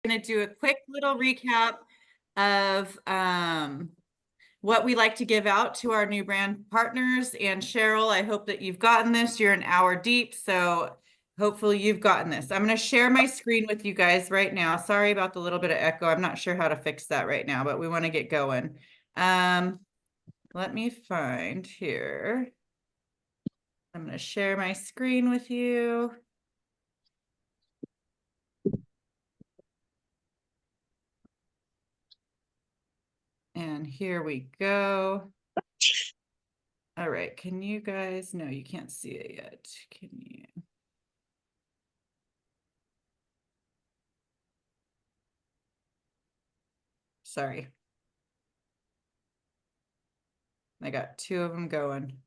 going to do a quick little recap of what we like to give out to our new brand partners. And Cheryl, I hope that you've gotten this. You're an hour deep, so hopefully you've gotten this. I'm going to share my screen with you guys right now. Sorry about the little bit of echo. I'm not sure how to fix that right now, but we want to get going. Let me find here. I'm going to share my screen with you. And here we go. All right, can you guys, no, you can't see it yet. Can you? Sorry. I got two of them going.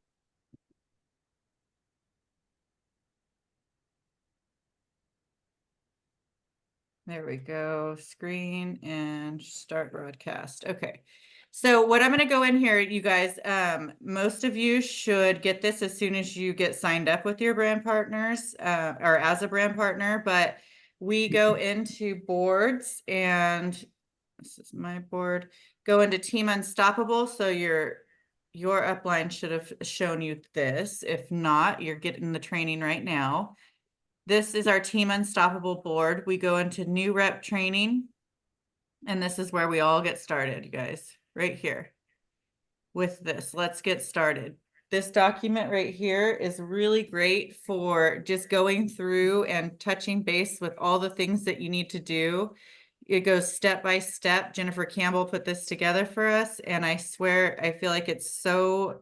There we go, screen and start broadcast. Okay. So what I'm going to go in here, you guys, most of you should get this as soon as you get signed up with your brand partners or as a brand partner, but we go into boards and this is my board, go into Team Unstoppable. So your upline should have shown you this. If not, you're getting the training right now. This is our Team Unstoppable board. We go into new rep training. And this is where we all get started, you guys, right here with this. Let's get started. This document right here is really great for just going through and touching base with all the things that you need to do. It goes step by step. Jennifer Campbell put this together for us. And I swear, I feel like it's so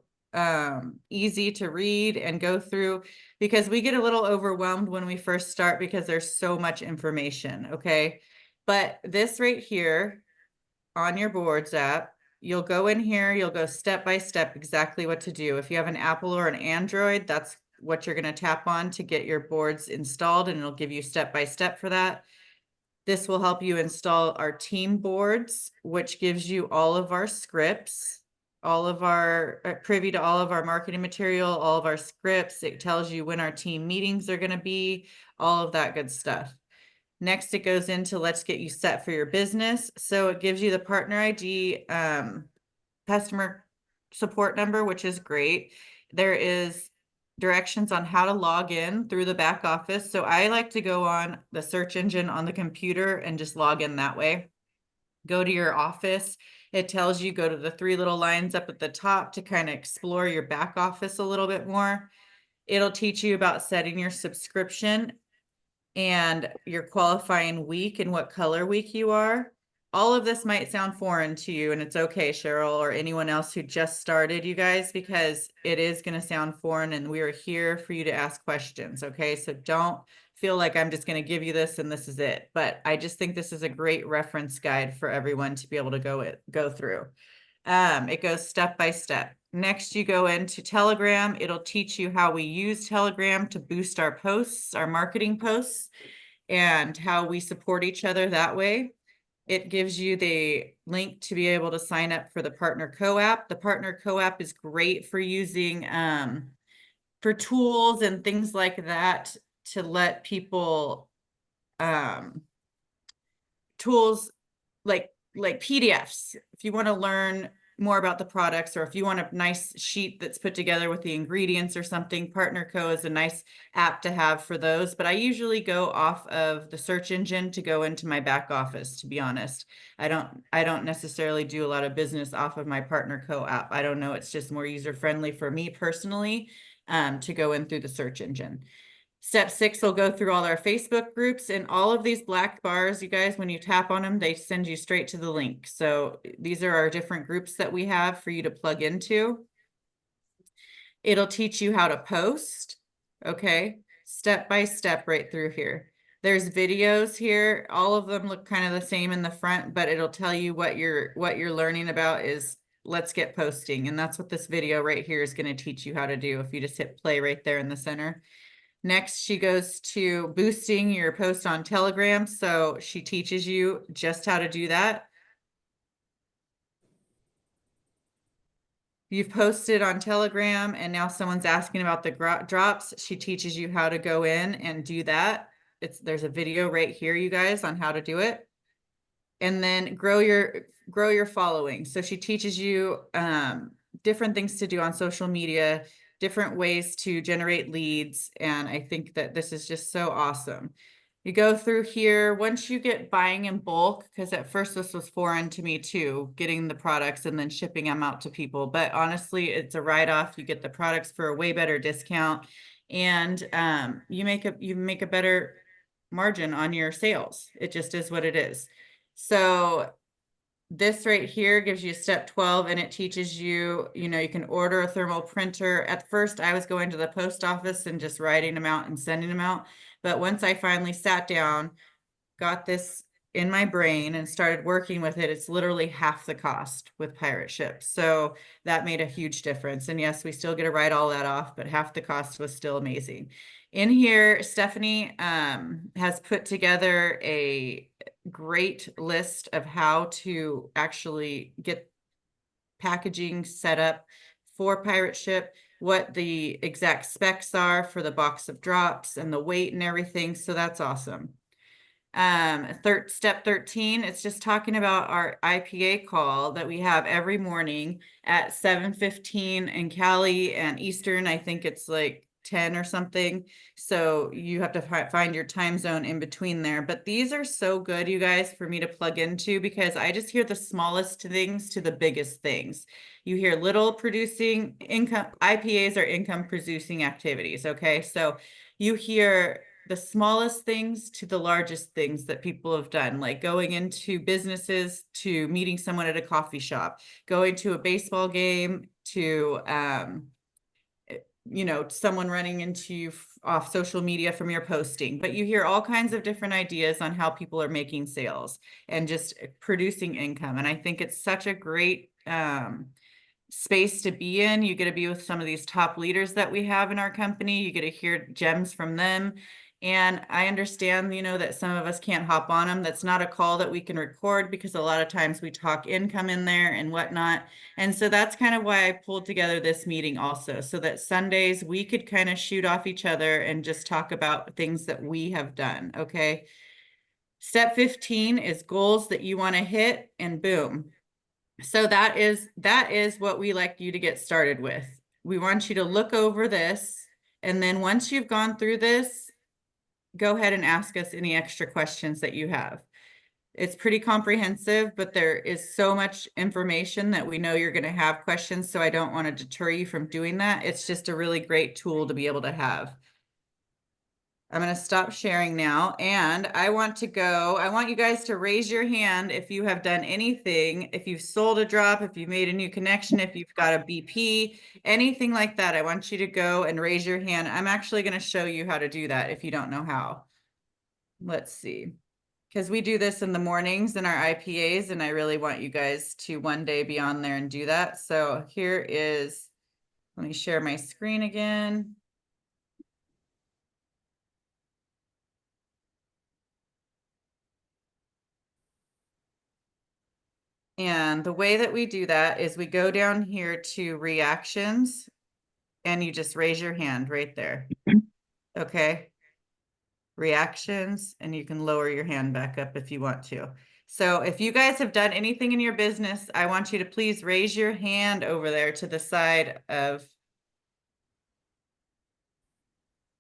easy to read and go through because we get a little overwhelmed when we first start because there's so much information. Okay. But this right here on your boards app, you'll go in here, you'll go step by step exactly what to do. If you have an Apple or an Android, that's what you're going to tap on to get your boards installed, and it'll give you step by step for that. This will help you install our team boards, which gives you all of our scripts, all of our privy to all of our marketing material, all of our scripts. It tells you when our team meetings are going to be, all of that good stuff. Next, it goes into let's get you set for your business. So it gives you the partner ID, customer support number, which is great. There is directions on how to log in through the back office. So I like to go on the search engine on the computer and just log in that way. Go to your office. It tells you go to the three little lines up at the top to kind of explore your back office a little bit more. It'll teach you about setting your subscription and your qualifying week and what color week you are. All of this might sound foreign to you, and it's okay, Cheryl, or anyone else who just started, you guys, because it is going to sound foreign, and we are here for you to ask questions, okay? So don't feel like I'm just going to give you this and this is it. But I just think this is a great reference guide for everyone to be able to go through. It goes step by step. Next, you go into Telegram. It'll teach you how we use Telegram to boost our posts, our marketing posts, and how we support each other that way. It gives you the link to be able to sign up for the Partner Co-app. The Partner Co-app is great for using for tools and things like that to let people tools like PDFs. If you want to learn more about the products, or if you want a nice sheet that's put together with the ingredients or something, Partner Co is a nice app to have for those. But I usually go off of the search engine to go into my back office, to be honest. I don't necessarily do a lot of business off of my Partner Co app. I don't know. It's just more user-friendly for me personally to go in through the search engine. Step 6 will go through all our Facebook groups, and all of these black bars, you guys, when you tap on them, they send you straight to the link. So these are our different groups that we have for you to plug into. It'll teach you how to post, okay? Step by step right through here. There's videos here. All of them look kind of the same in the front, but it'll tell you what you're learning about is let's get posting. And that's what this video right here is going to teach you how to do if you just hit play right there in the center. Next, she goes to boosting your post on Telegram. So she teaches you just how to do that. You've posted on Telegram and now someone's asking about the drops. She teaches you how to go in and do that. There's a video right here, you guys, on how to do it. and then grow your following. So she teaches you different things to do on social media, different ways to generate leads. And I think that this is just so awesome. You go through here once you get buying in bulk, because at first this was foreign to me too, getting the products and then shipping them out to people. But honestly, it's a write-off. You get the products for a way better discount, and you make a better margin on your sales. It just is what it is. So this right here gives you step 12, and it teaches you, you can order a thermal printer. At first, I was going to the post office and just writing them out and sending them out. But once I finally sat down, got this in my brain and started working with it, it's literally half the cost with pirate ships. So that made a huge difference. And yes, we still get to write all that off, but half the cost was still amazing. In here, Stephanie has put together a great list of how to actually get packaging set up for pirate ship, what the exact specs are for the box of drops and the weight and everything. So that's awesome. Step 13, it's just talking about our IPA call that we have every morning at 7:15 in Cali and Eastern. I think it's like 10 or something. So you have to find your time zone in between there. But these are so good, you guys, for me to plug into, because I just hear the smallest things to the biggest things. You hear little producing income. IPAs are income producing activities. Okay. So you hear the smallest things to the largest things that people have done, like going into businesses to meeting someone at a coffee shop, going to a baseball game, to someone running into you off social media from your posting. But you hear all kinds of different ideas on how people are making sales and just producing income. And I think it's such a great space to be in. You get to be with some of these top leaders that we have in our company. You get to hear gems from them. And I understand, that some of us can't hop on them. That's not a call that we can record, because a lot of times we talk income in there and whatnot. And so that's kind of why I pulled together this meeting also, so that Sundays we could kind of shoot off each other and just talk about things that we have done. Okay. Step 15 is goals that you want to hit, and boom. So that is what we like you to get started with. We want you to look over this, and then once you've gone through this, go ahead and ask us any extra questions that you have. It's pretty comprehensive, but there is so much information that we know you're going to have questions. So I don't want to deter you from doing that. It's just a really great tool to be able to have. I'm going to stop sharing now, and I want you guys to raise your hand if you have done anything, if you've sold a drop, if you've made a new connection, if you've got a BP, anything like that. I want you to go and raise your hand. I'm actually going to show you how to do that if you don't know how. Let's see, because we do this in the mornings in our IPAs, and I really want you guys to one day be on there and do that. So here is, let me share my screen again. And the way that we do that is we go down here to reactions, and you just raise your hand right there. Okay. Reactions, and you can lower your hand back up if you want to. So if you guys have done anything in your business, I want you to please raise your hand over there to the side of,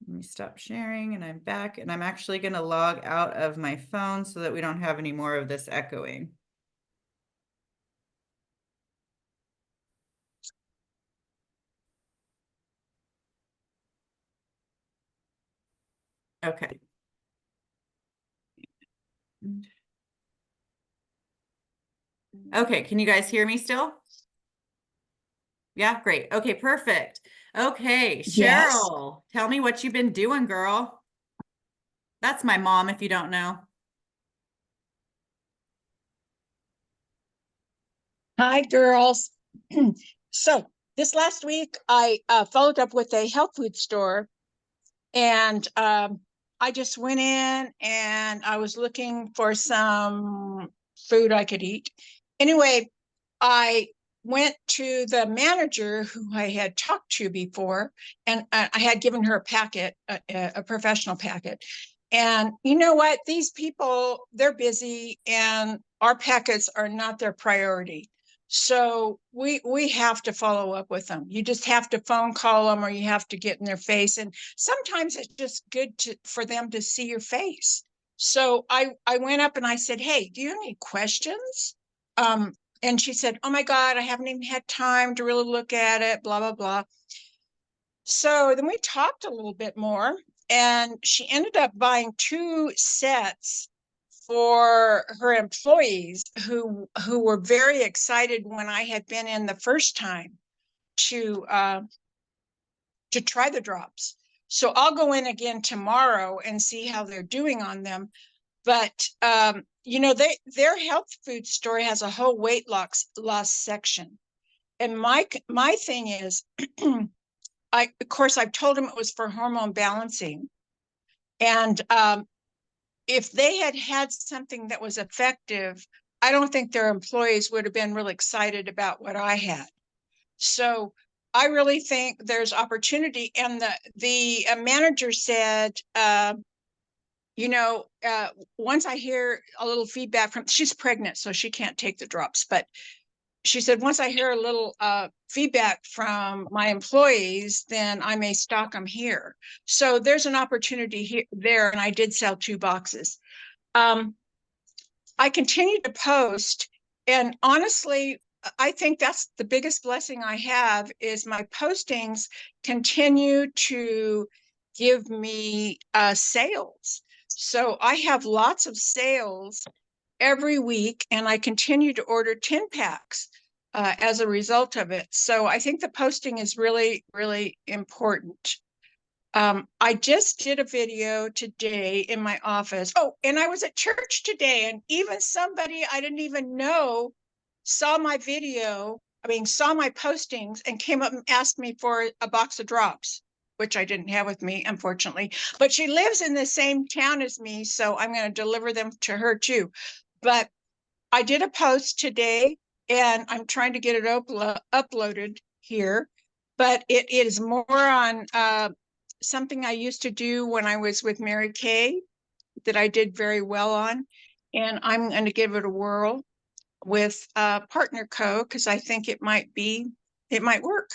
let me stop sharing, and I'm back, and I'm actually going to log out of my phone so that we don't have any more of this echoing. Okay. Okay, can you guys hear me still? Yeah, great. Okay, perfect. Okay, Yes. Cheryl, tell me what you've been doing, girl. That's my mom, if you don't know. Hi, girls. So this last week, I followed up with a health food store, and I just went in and I was looking for some food I could eat. Anyway, I went to the manager who I had talked to before, and I had given her a packet, a professional packet. And you know what? These people, they're busy and our packets are not their priority. So we have to follow up with them. You just have to phone call them or you have to get in their face. And sometimes it's just good for them to see your face. So I went up and I said, hey, do you have any questions? And she said, oh my God, I haven't even had time to really look at it, blah, blah, blah. So then we talked a little bit more, and she ended up buying 2 sets for her employees who were very excited when I had been in the first time to try the drops. So I'll go in again tomorrow and see how they're doing on them. But you know, their health food store has a whole weight loss section. And my thing is of course, I've told them it was for hormone balancing. And if they had had something that was effective, I don't think their employees would have been really excited about what I had. So I really think there's opportunity. And the manager said, you know, once I hear a little feedback from, she's pregnant, so she can't take the drops, but she said, once I hear a little feedback from my employees, then I may stock them here. So there's an opportunity here, there, and I did sell 2 boxes. I continue to post, and honestly, I think that's the biggest blessing I have is my postings continue to give me sales. So I have lots of sales every week, and I continue to order 10 packs as a result of it. So I think the posting is really, really important. I just did a video today in my office. Oh, and I was at church today, and even somebody I didn't even know saw my video, saw my postings and came up and asked me for a box of drops, which I didn't have with me, unfortunately. But she lives in the same town as me, so I'm going to deliver them to her too. But I did a post today and I'm trying to get it uploaded here, but it is more on something I used to do when I was with Mary Kay that I did very well on. And I'm going to give it a whirl with Partner Co. because I think it might work.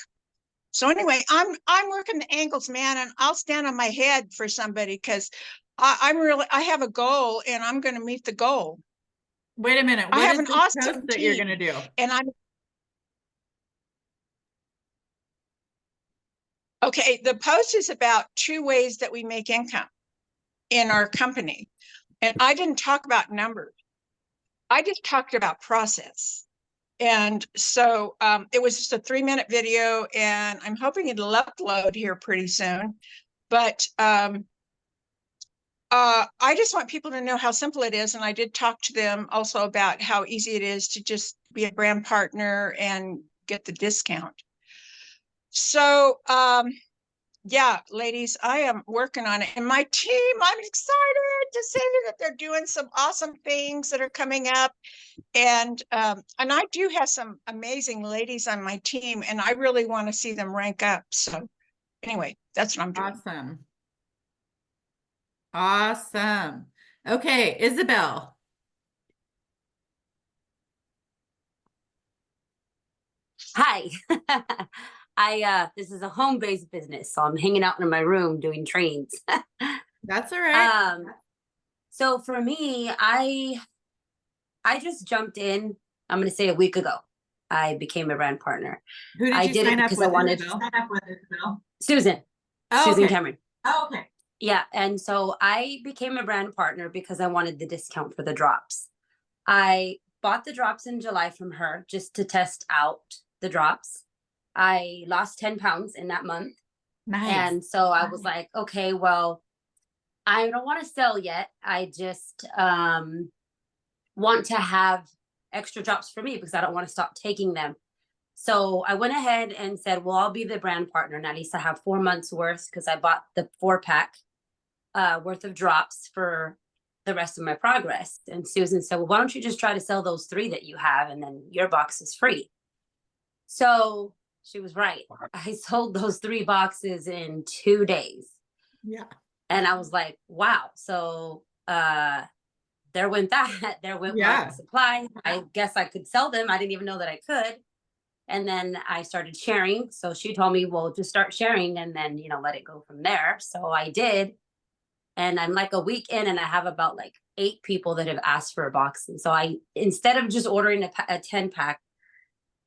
So anyway, I'm working the angles, man, and I'll stand on my head for somebody because I have a goal and I'm going to meet the goal. Wait a minute. I What have is an this awesome post that you're team, going to do? and I'm okay. The post is about 2 ways that we make income in our company. And I didn't talk about numbers. I just talked about process. And so it was just a 3-minute video, and I'm hoping it'll upload here pretty soon. But I just want people to know how simple it is. And I did talk to them also about how easy it is to just be a brand partner and get the discount. So yeah, ladies, I am working on it. And my team, I'm excited to say that they're doing some awesome things that are coming up. And I do have some amazing ladies on my team, and I really want to see them rank up. So anyway, that's what I'm doing. Awesome. Awesome. Okay, Isabel. Hi. This is a home-based business, so I'm hanging out in my room doing trains. That's all right. So for me, I just jumped in, I'm gonna say a week ago. I became a brand partner. Who did I you did it sign up because with, I wanted Isabel? Susan. Oh, Susan okay. Cameron. Oh, okay. Yeah, and so I became a brand partner because I wanted the discount for the drops. I bought the drops in July from her just to test out the drops. I lost 10 pounds in that month. Nice. And so I was like, okay, well, I don't want to sell yet. I just want to have extra drops for me because I don't want to stop taking them. So I went ahead and said, well, I'll be the brand partner. And at least I have 4 months worth because I bought the 4-pack worth of drops for the rest of my progress. And Susan said, well, why don't you just try to sell those 3 that you have and then your box is free. So she was right. I sold those 3 boxes in 2 days. Yeah. And I was like, wow. So there went that. There went my Yeah. supply. I guess I could sell them. I didn't even know that I could. And then I started sharing. So she told me, well, just start sharing and then, let it go from there. So I did. And I'm like a week in and I have about like 8 people that have asked for a box. And so instead of just ordering a 10 pack,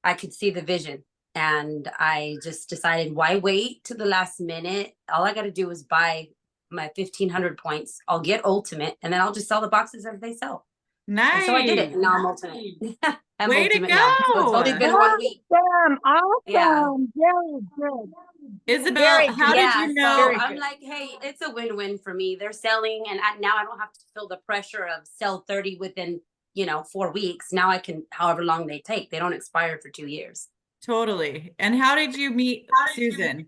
I could see the vision. And I just decided, why wait to the last minute? All I got to do is buy my 1,500 points. I'll get ultimate and then I'll just sell the boxes as they sell. And so I did it. Nice. And now I'm ultimate. I'm Way to ultimate now. So it's only go. been 1 week. Yeah. Awesome. Very good. Isabel, Very how good. did Yeah. you So know? Very I'm good. like, hey, it's a win-win for me. They're selling and now I don't have to feel the pressure of sell 30 within, 4 weeks. Now I can, however long they take. They don't expire for 2 years. Totally. And how did you meet Susan?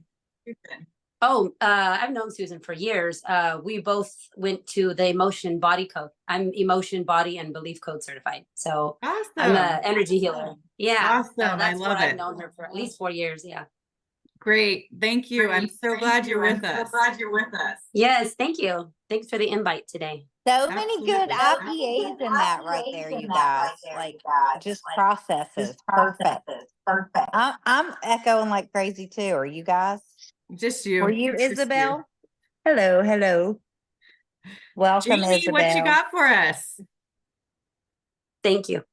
Oh, I've known Susan for years. We both went to the emotion body code. I'm emotion, body, and belief code certified. So I'm Awesome. an energy healer. Yeah. So Awesome. I that's what love I've it. known her for at least 4 years. Yeah. Great. Thank you. I'm so glad you're with us. Yes. Thank you. Thanks for the invite today. So many good Absolutely. IPAs in that right there, you guys. Like just processes. Perfect. I'm echoing like crazy too. Are you guys? Just you. Were you Just you. Isabel? Hello, hello. Welcome, Jamie, what you Isabel. got for us? Thank you.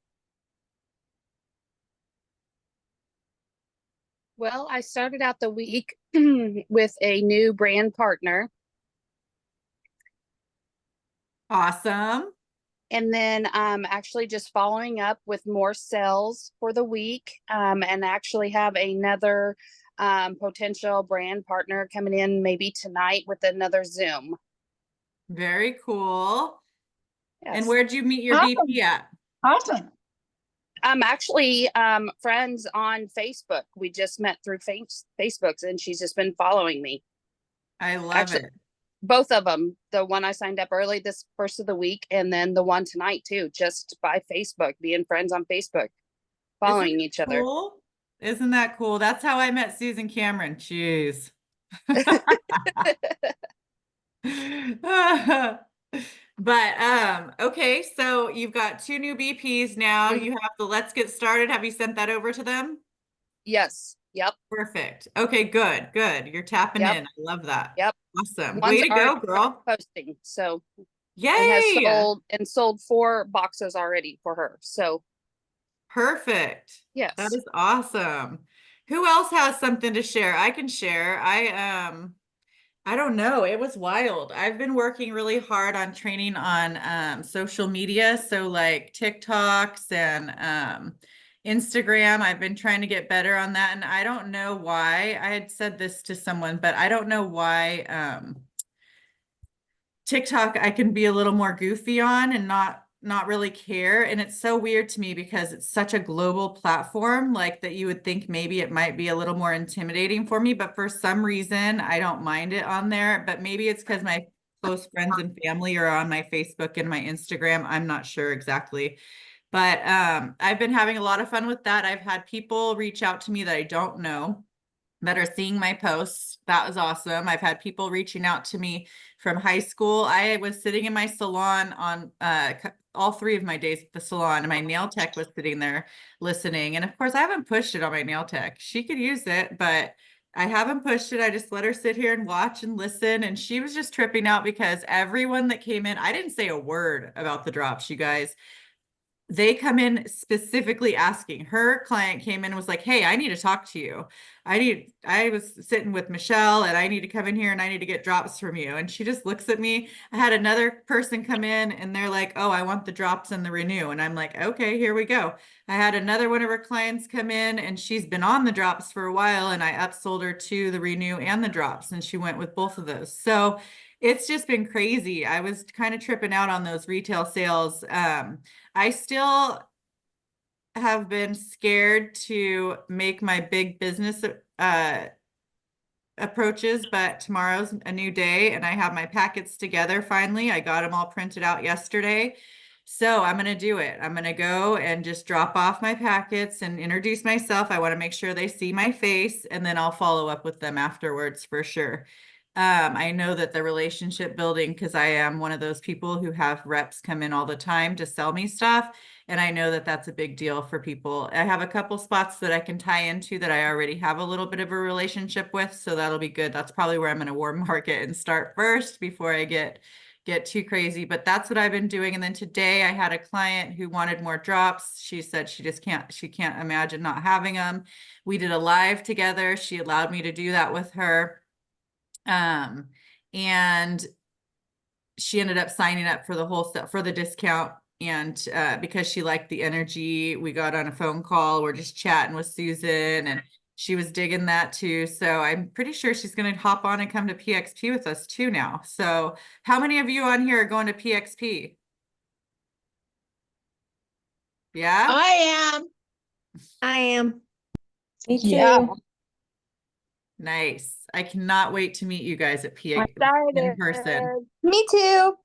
Well, I started out the week with a new brand partner. Awesome. And then actually just following up with more sales for the week, and actually have another potential brand partner coming in maybe tonight with another Zoom. Very cool. And Yes. where'd you meet your Awesome. BP at? Awesome. I'm actually friends on Facebook. We just met through Facebook, and she's just been following me. I love Actually, it. both of them, the one I signed up early this first of the week, and then the one tonight too, just by Facebook, being friends on Facebook, following each other. Cool. Isn't that cool? That's how I met Susan Cameron. Jeez. But okay, so you've got 2 new BPs now. Mhm. You have the Let's Get Started. Have you sent that over to them? Yes. Yep. Perfect. Okay, good, good. You're tapping Yep. in. I love that. Yep. Awesome. One's Way to already go, girl. posting, so Yay. and sold 4 boxes already for her. So Perfect. yes. That is awesome. Who else has something to share? I can share. I don't know. It was wild. I've been working really hard on training on social media. So like TikToks and Instagram. I've been trying to get better on that. And I don't know why. I had said this to someone, but I don't know why TikTok I can be a little more goofy on and not really care. And it's so weird to me because it's such a global platform, like that you would think maybe it might be a little more intimidating for me, but for some reason I don't mind it on there. But maybe it's because my close friends and family are on my Facebook and my Instagram. I'm not sure exactly. But I've been having a lot of fun with that. I've had people reach out to me that I don't know that are seeing my posts. That was awesome. I've had people reaching out to me from high school. I was sitting in my salon on all 3 of my days at the salon, and my nail tech was sitting there listening. And of course, I haven't pushed it on my nail tech. She could use it, but I haven't pushed it. I just let her sit here and watch and listen. And she was just tripping out because everyone that came in, I didn't say a word about the drops, you guys. They come in specifically asking. Her client came in and was like, hey, I need to talk to you. I was sitting with Michelle and I need to come in here and I need to get drops from you. And she just looks at me. I had another person come in and they're like, oh, I want the drops and the renew. And I'm like, okay, here we go. I had another one of her clients come in and she's been on the drops for a while and I upsold her to the renew and the drops and she went with both of those. So it's just been crazy. I was kind of tripping out on those retail sales. I still have been scared to make my big business approaches, but tomorrow's a new day and I have my packets together finally. I got them all printed out yesterday. So I'm going to do it. I'm going to go and just drop off my packets and introduce myself. I want to make sure they see my face and then I'll follow up with them afterwards for sure. I know that the relationship building, because I am one of those people who have reps come in all the time to sell me stuff. And I know that that's a big deal for people. I have a couple spots that I can tie into that I already have a little bit of a relationship with. So that'll be good. That's probably where I'm going to warm market and start first before I get too crazy. But that's what I've been doing. And then today I had a client who wanted more drops. She said she can't imagine not having them. We did a live together. She allowed me to do that with her. And she ended up signing up for the whole stuff for the discount. And because she liked the energy, we got on a phone call. We're just chatting with Susan, and she was digging that too. So I'm pretty sure she's going to hop on and come to PXP with us too now. So how many of you on here are going to PXP? Yeah? I am. I am. Me too. Yeah. Nice. I cannot wait to meet you guys at PXP in person. Me too.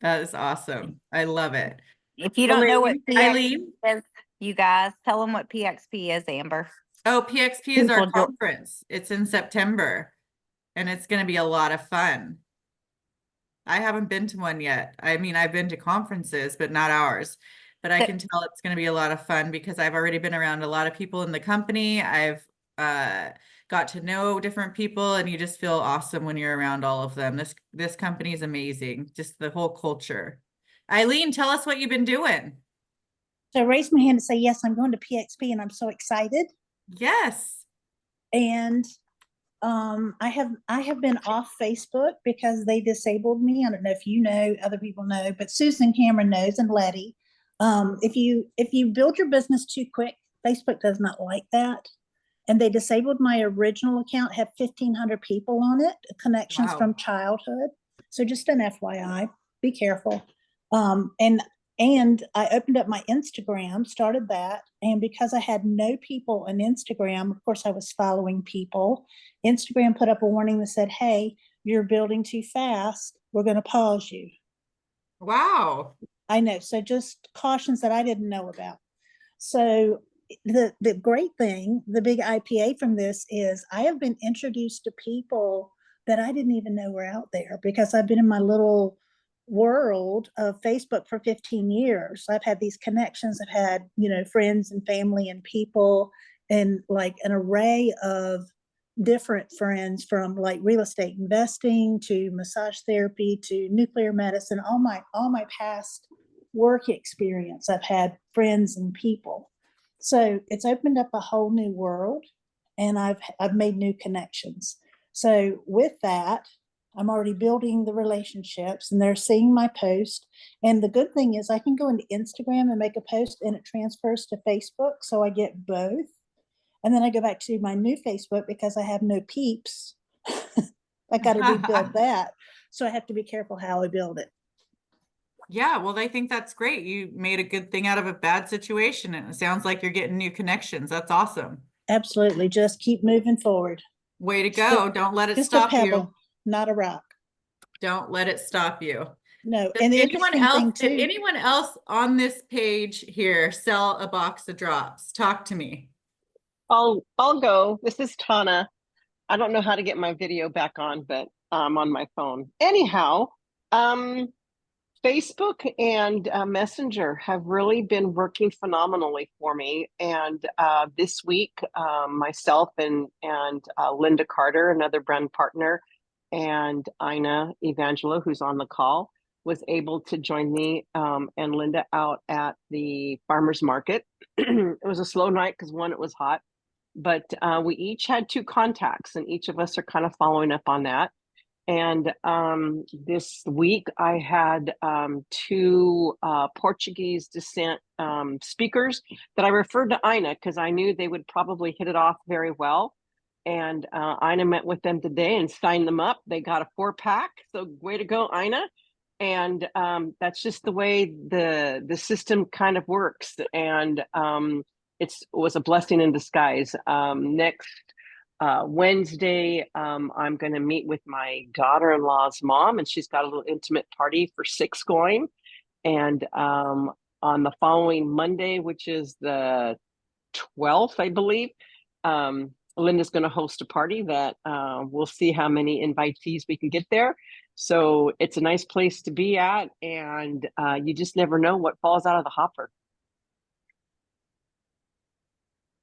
That is awesome. I love it. If you don't know what Eileen? PXP is, you guys tell them what PXP is, Amber. Oh, PXP is our People don't- conference. It's in September, and it's going to be a lot of fun. I haven't been to one yet. I mean, I've been to conferences, but not ours. But I can tell it's going to be a lot of fun because I've already been around a lot of people in the company. I've got to know different people, and you just feel awesome when you're around all of them. This company is amazing. Just the whole culture. Eileen, tell us what you've been doing. So I raised my hand to say, yes, I'm going to PXP and I'm so excited. Yes. And I have been off Facebook because they disabled me. I don't know if you know, other people know, but Susan Cameron knows, and Letty. If you build your business too quick, Facebook does not like that. And they disabled my original account, had 1,500 people on it, connections from childhood. So just an FYI, be careful. And I opened up my Instagram, started that. And because I had no people on Instagram, of course I was following people. Instagram put up a warning that said, hey, you're building too fast. We're going to pause you. Wow. I know. So just cautions that I didn't know about. So the great thing, the big IPA from this is I have been introduced to people that I didn't even know were out there because I've been in my little world of Facebook for 15 years. I've had these connections. I've had, friends and family and people, and like an array of different friends, from like real estate investing to massage therapy to nuclear medicine. All my past work experience, I've had friends and people. So it's opened up a whole new world, and I've made new connections. So with that, I'm already building the relationships, and they're seeing my post. And the good thing is I can go into Instagram and make a post and it transfers to Facebook. So I get both. And then I go back to my new Facebook because I have no peeps. I got to rebuild that. So I have to be careful how I build it. Yeah, well, I think that's great. You made a good thing out of a bad situation, and it sounds like you're getting new connections. That's awesome. Absolutely. Just keep moving forward. Way to go. Don't let it Just stop a pebble, you. not a rock. Don't let it stop you. No. Does And the anyone interesting thing else, did too, anyone else on this page here sell a box of drops? Talk to me. I'll go. This is Tana. I don't know how to get my video back on, but I'm on my phone. Anyhow, Facebook and Messenger have really been working phenomenally for me. And this week, myself and Linda Carter, another brand partner, and Ina Evangelo, who's on the call, was able to join me and Linda out at the farmers market. It was a slow night because one, it was hot, but we each had 2 contacts, and each of us are kind of following up on that. And this week I had 2 Portuguese descent speakers that I referred to Ina because I knew they would probably hit it off very well. And Ina met with them today and signed them up. They got a 4-pack. So way to go, Ina. And that's just the way the system kind of works. And it was a blessing in disguise. Next Wednesday, I'm going to meet with my daughter-in-law's mom, and she's got a little intimate party for 6 going. And on the following Monday, which is the 12th, I believe, Linda's going to host a party that we'll see how many invitees we can get there. So it's a nice place to be at, and you just never know what falls out of the hopper.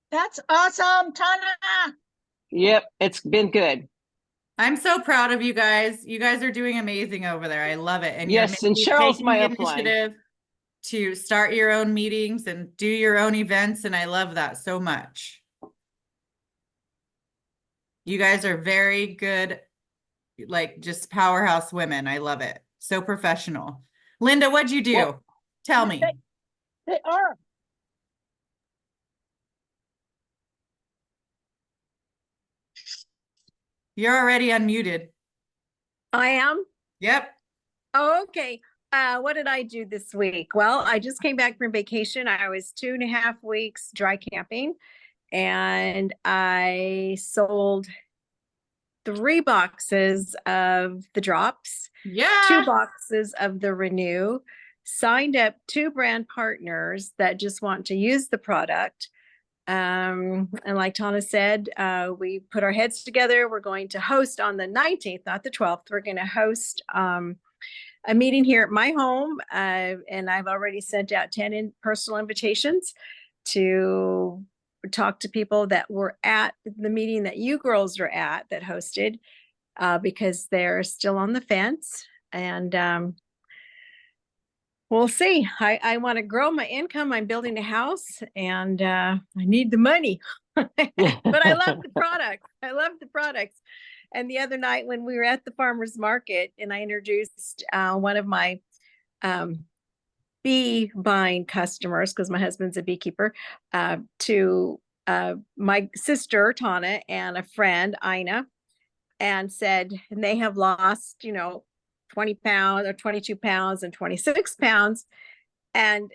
That's awesome, Tana. Yep, it's been good. I'm so proud of you guys. You guys are doing amazing over there. I love it. And Yes, and Cheryl's taking my the upline. initiative to start your own meetings and do your own events. And I love that so much. You guys are very good, like just powerhouse women. I love it. So professional. Linda, what'd you do? Well, Tell me. They are. You're already unmuted. I am. Yep. Oh, okay. What did I do this week? Well, I just came back from vacation. I was 2.5 weeks dry camping, and I sold 3 boxes of the drops, 2 Yeah. boxes of the Renew, signed up 2 brand partners that just want to use the product. And like Tana said, we put our heads together. We're going to host on the 19th, not the 12th. We're going to host a meeting here at my home. And I've already sent out 10 personal invitations to talk to people that were at the meeting that you girls were at that hosted, because they're still on the fence. And we'll see. I want to grow my income. I'm building a house, and I need the money. But I love the product. I love the products. And the other night when we were at the farmer's market, and I introduced one of my bee buying customers, because my husband's a beekeeper, to my sister Tana and a friend Ina, and said, and they have lost, 20 pounds or 22 pounds and 26 pounds. And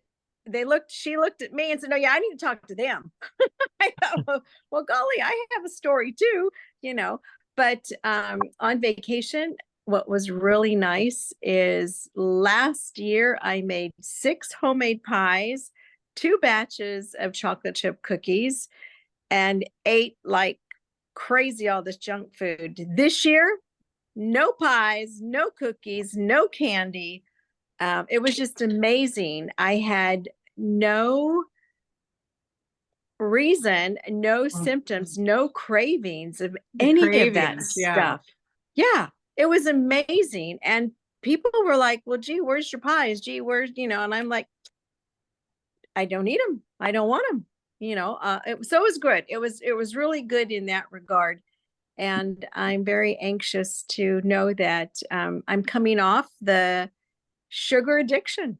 she looked at me and said, "No, yeah, I need to talk to them." I thought, well, golly, I have a story too, but on vacation, what was really nice is last year I made 6 homemade pies, 2 batches of chocolate chip cookies, and ate like crazy all this junk food. This year, no pies, no cookies, no candy. It was just amazing. I had no reason, no symptoms, no cravings of any of that stuff. Yeah, it was amazing. And people were like, "Well, gee, where's your pies? Gee, where's," and I'm like, "I don't eat them. I don't want them." So it was good. It was really good in that regard. And I'm very anxious to know that I'm coming off the sugar addiction.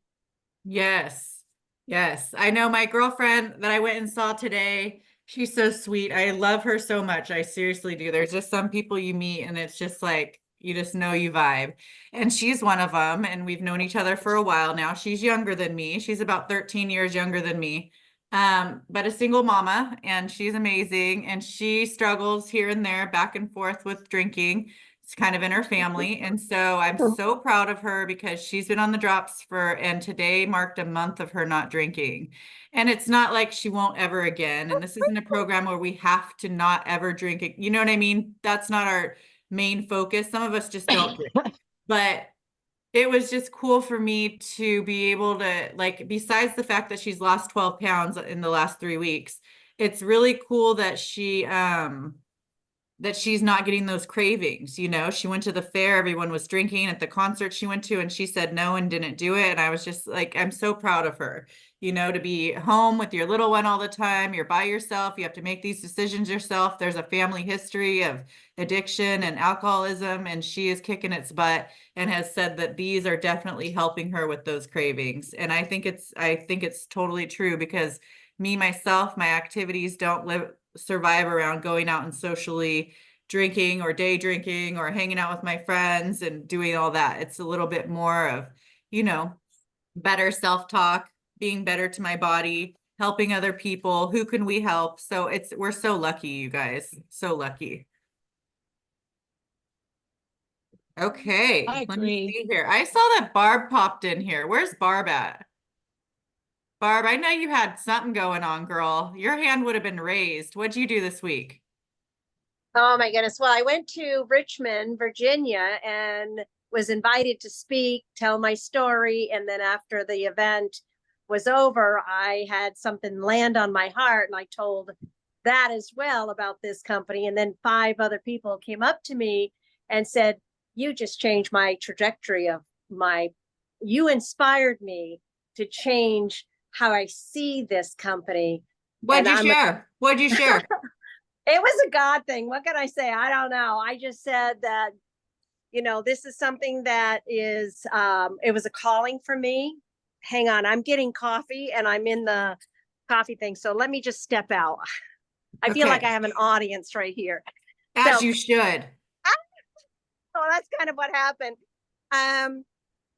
Yes. Yes. I know my girlfriend that I went and saw today. She's so sweet. I love her so much. I seriously do. There's just some people you meet and it's just like, you just know you vibe. And she's one of them. And we've known each other for a while now. She's younger than me. She's about 13 years younger than me. But a single mama, and she's amazing. And she struggles here and there back and forth with drinking. It's kind of in her family. And so I'm so proud of her because she's been on the drops and today marked a month of her not drinking. And it's not like she won't ever again. And this isn't a program where we have to not ever drink it. You know what I mean? That's not our main focus. Some of us just don't drink. But it was just cool for me to be able to, like, besides the fact that she's lost 12 pounds in the last 3 weeks, it's really cool that that she's not getting those cravings. She went to the fair, everyone was drinking at the concert she went to, and she said no and didn't do it. And I was just like, I'm so proud of her, to be home with your little one all the time. You're by yourself. You have to make these decisions yourself. There's a family history of addiction and alcoholism, and she is kicking its butt and has said that these are definitely helping her with those cravings. And I think it's totally true because me, myself, my activities don't survive around going out and socially drinking or day drinking or hanging out with my friends and doing all that. It's a little bit more of, better self-talk, being better to my body, helping other people. Who can we help? So we're so lucky, you guys. So lucky. Okay. I Let me agree. see here. I saw that Barb popped in here. Where's Barb at? Barb, I know you had something going on, girl. Your hand would have been raised. What'd you do this week? Oh my goodness. Well, I went to Richmond, Virginia, and was invited to speak, tell my story. And then after the event was over, I had something land on my heart, and I told that as well about this company. And then 5 other people came up to me and said, you just changed my trajectory of you inspired me to change how I see this company. What'd And you share? What'd you share? It was a God thing. What can I say? I don't know. I just said that, this is something that is, it was a calling for me. Hang on, I'm getting coffee and I'm in the coffee thing. So let me just step out. I feel like I Okay. have an audience right here. As So, you should. so that's kind of what happened.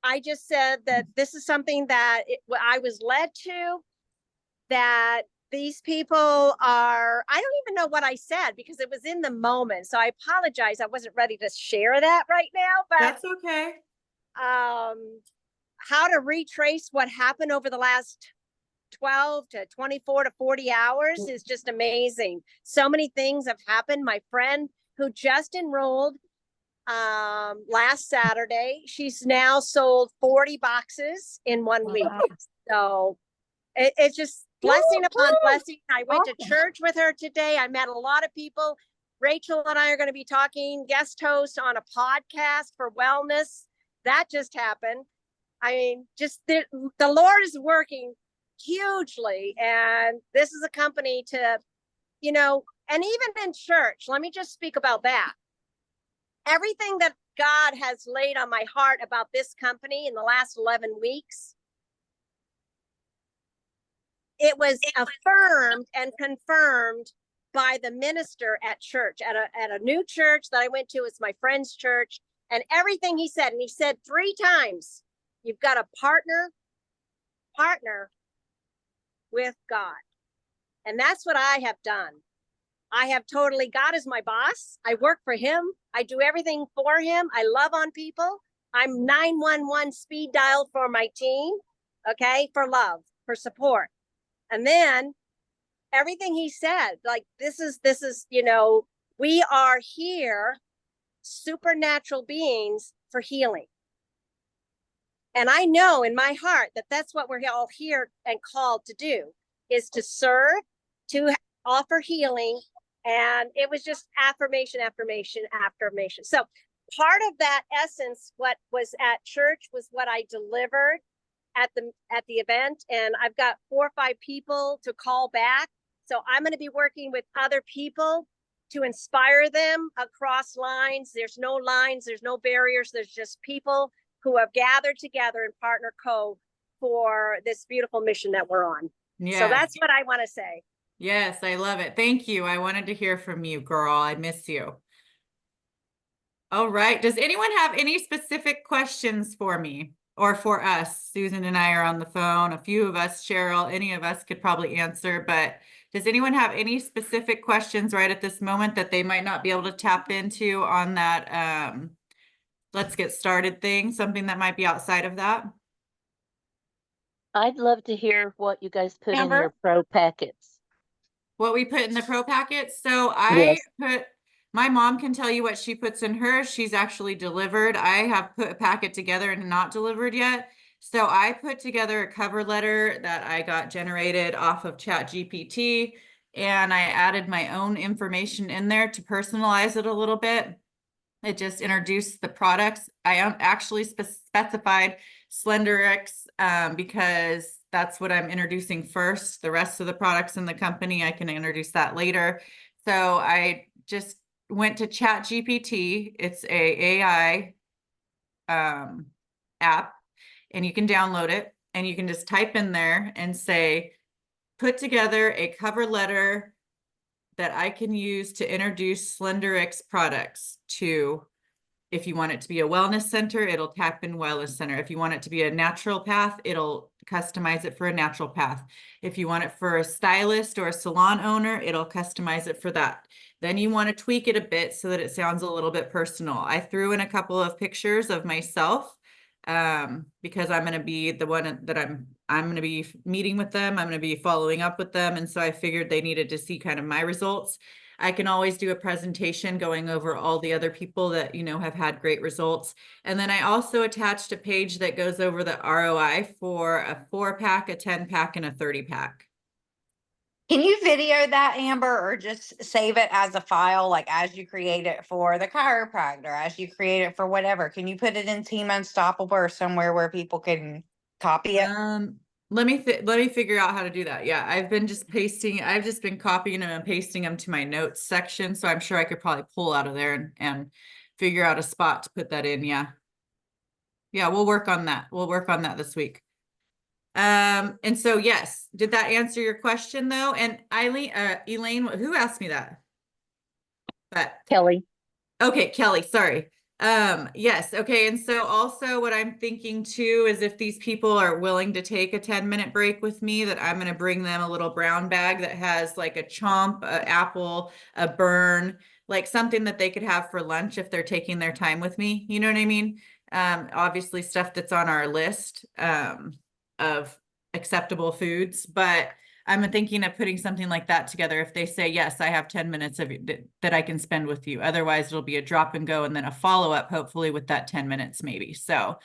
I just said that this is something that I was led to, that these people are, I don't even know what I said because it was in the moment. So I apologize. I wasn't ready to share that right now, but That's okay. how to retrace what happened over the last 12 to 24 to 40 hours is just amazing. So many things have happened. My friend who just enrolled last Saturday, she's now sold 40 boxes in 1 week. So it's just blessing upon blessing. I went to church with her today. I met a lot of people. Rachel and I are going to be talking guest host on a podcast for wellness. That just happened. I mean, just the Lord is working hugely. And this is a company to, and even in church, let me just speak about that. Everything that God has laid on my heart about this company in the last 11 weeks, it was affirmed and confirmed by the minister at church, at a new church that I went to. It's my friend's church, and everything he said, and he said 3 times, you've got to partner with God. And that's what I have done. I have totally, God is my boss. I work for him. I do everything for him. I love on people. I'm 911 speed dial for my team. Okay. For love, for support. And then everything he said, like, this is, we are here, supernatural beings for healing. And I know in my heart that that's what we're all here and called to do, is to serve, to offer healing. And it was just affirmation, affirmation, affirmation. So part of that essence, what was at church, was what I delivered at the event. And I've got 4 or 5 people to call back. So I'm going to be working with other people to inspire them across lines. There's no lines, there's no barriers. There's just people who have gathered together in Partner Co. for this beautiful mission that we're on. Yes. So that's what I want to say. Yes, I love it. Thank you. I wanted to hear from you, girl. I miss you. All right. Does anyone have any specific questions for me or for us? Susan and I are on the phone. A few of us, Cheryl, any of us could probably answer, but does anyone have any specific questions right at this moment that they might not be able to tap into on that let's get started thing, something that might be outside of that? I'd love to hear what you guys put Amber? in your pro packets. What we put in the pro packets. So I put, my mom can tell you what she puts in hers. She's actually delivered. I have put a packet together and not delivered yet. So I put together a cover letter that I got generated off of ChatGPT, and I added my own information in there to personalize it a little bit. It just introduced the products. I actually specified SlenderX because that's what I'm introducing first. The rest of the products in the company, I can introduce that later. So I just went to ChatGPT. It's a AI app, and you can download it, and you can just type in there and say, put together a cover letter that I can use to introduce SlenderX products to. If you want it to be a wellness center, it'll tap in wellness center. If you want it to be a natural path, it'll customize it for a natural path. If you want it for a stylist or a salon owner, it'll customize it for that. Then you want to tweak it a bit so that it sounds a little bit personal. I threw in a couple of pictures of myself because I'm going to be the one that I'm going to be meeting with them. I'm going to be following up with them. And so I figured they needed to see kind of my results. I can always do a presentation going over all the other people that, have had great results. And then I also attached a page that goes over the ROI for a 4-pack, a 10-pack, and a 30-pack. Can you video that, Amber, or just save it as a file, like as you create it for the chiropractor, as you create it for whatever? Can you put it in Team Unstoppable or somewhere where people can copy it? Let me figure out how to do that. Yeah, I've just been copying them and pasting them to my notes section. So I'm sure I could probably pull out of there and figure out a spot to put that in. Yeah. Yeah, we'll work on that. We'll work on that this week. And so yes, did that answer your question though? And Elaine, who asked me that? But Kelly. okay, Kelly, sorry. Yes, okay. And so also what I'm thinking too is if these people are willing to take a 10-minute break with me, that I'm going to bring them a little brown bag that has like a chomp, a apple, a burn, like something that they could have for lunch if they're taking their time with me. You know what I mean? Obviously stuff that's on our list, of acceptable foods, but I'm thinking of putting something like that together if they say, yes, I have 10 minutes that I can spend with you. Otherwise, it'll be a drop and go and then a follow-up, hopefully with that 10 minutes maybe. So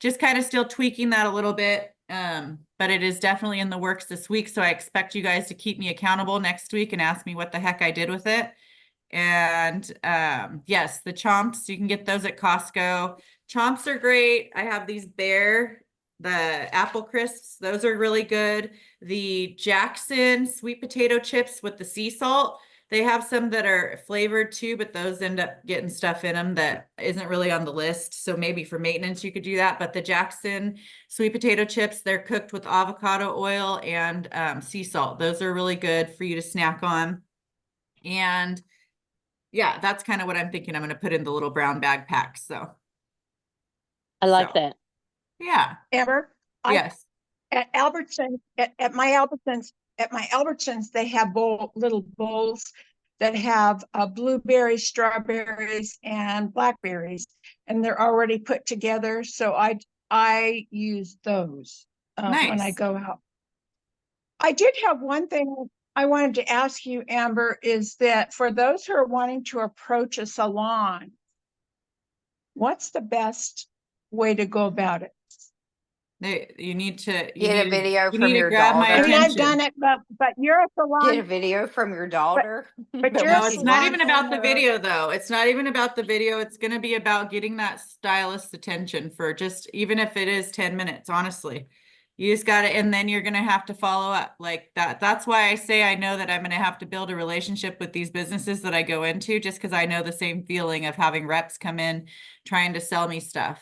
just kind of still tweaking that a little bit. But it is definitely in the works this week. So I expect you guys to keep me accountable next week and ask me what the heck I did with it. And yes, the chomps, you can get those at Costco. Chomps are great. I have these the apple crisps, those are really good. The Jackson sweet potato chips with the sea salt, they have some that are flavored too, but those end up getting stuff in them that isn't really on the list. So maybe for maintenance, you could do that. But the Jackson sweet potato chips, they're cooked with avocado oil and sea salt. Those are really good for you to snack on. And yeah, that's kind of what I'm thinking. I'm going to put in the little brown bag packs. So I like that. yeah. Amber, Yes. at Albertsons, at my Albertsons, they have little bowls that have blueberries, strawberries, and blackberries, and they're already put together. So I use those when I Nice. go out. I did have one thing I wanted to ask you, Amber, is that for those who are wanting to approach a salon, what's the best way to go about it? You need to Get a video you from need to your grab my I mean, daughter. I've done attention. it, but you're a Get a salon, video from your daughter. but you're a No, it's not salon even about the owner. video though. It's not even about the video. It's going to be about getting that stylist's attention for just, even if it is 10 minutes, honestly. You just got to, and then you're going to have to follow up like that. That's why I say I know that I'm going to have to build a relationship with these businesses that I go into, just because I know the same feeling of having reps come in trying to sell me stuff.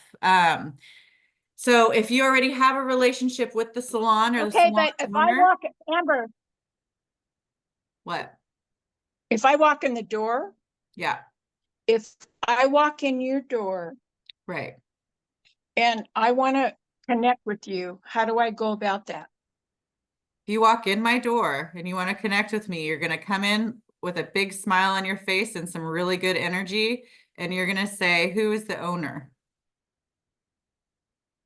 So if you already have a relationship with the salon or the Okay, salon but if I owner, walk, Amber, what? if I walk in the door, Yeah, if I walk in your door right. and I want to connect with you, how do I go about that? If you walk in my door and you want to connect with me, you're going to come in with a big smile on your face and some really good energy. And you're going to say, who is the owner?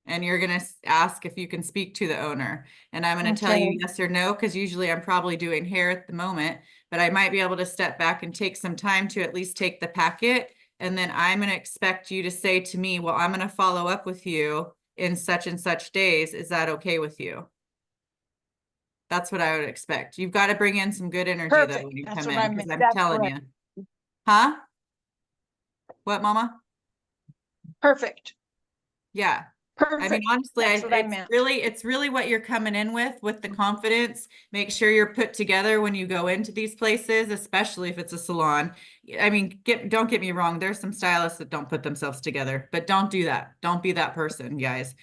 And you're going to ask if you can speak to the owner. And I'm going to tell you Okay. yes or no, because usually I'm probably doing hair at the moment, but I might be able to step back and take some time to at least take the packet. And then I'm going to expect you to say to me, well, I'm going to follow up with you in such and such days. Is that okay with you? That's what I would expect. You've got to bring in some good energy though Perfect. when you That's come what I in, because meant. I'm That's telling correct. you. Huh? What, Mama? Perfect. Yeah. Perfect. I mean, honestly, That's what I it's meant. really what you're coming in with the confidence. Make sure you're put together when you go into these places, especially if it's a salon. I mean, don't get me wrong. There's some stylists that don't put themselves together, but don't do that. Don't be that person, guys.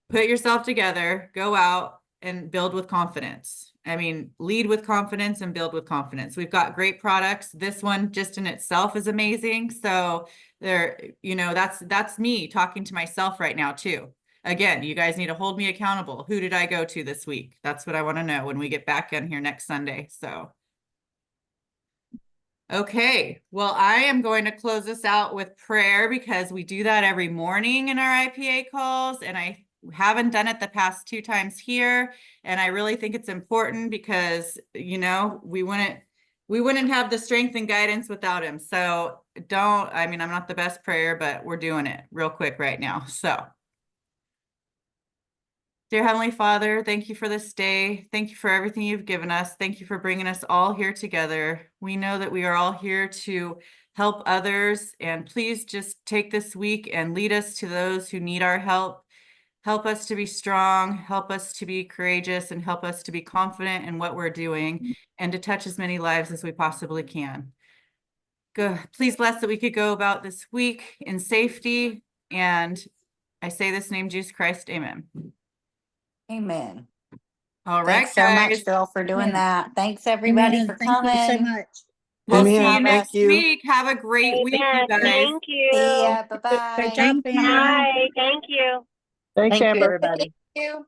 Put yourself together, go out and build with confidence. I mean, lead with confidence and build with confidence. We've got great products. This one just in itself is amazing. So that's me talking to myself right now too. Again, you guys need to hold me accountable. Who did I go to this week? That's what I want to know when we get back in here next Sunday. So, okay. Well, I am going to close this out with prayer because we do that every morning in our IPA calls. And I haven't done it the past 2 times here. And I really think it's important because, we we wouldn't have the strength and guidance without him. So I mean, I'm not the best prayer, but we're doing it real quick right now. So dear Heavenly Father, thank you for this day. Thank you for everything you've given us. Thank you for bringing us all here together. We know that we are all here to help others, and please just take this week and lead us to those who need our help. Help us to be strong, help us to be courageous, and help us to be confident in what we're doing and to touch as many lives as we possibly can. Please bless that we could go about this week in safety. And I say this name, Jesus Christ, amen. Amen. All right, Thanks so much, guys. Phil, for doing Amen. that. Thanks everybody Amen. for Thank you so coming. much. We'll Hope see have you a- next week. Have a great week, you Amen. guys. Thank See you. ya. Bye-bye. Great job, family. Bye. Thank you. Thanks, Thank you, Amber. everybody. Thank you.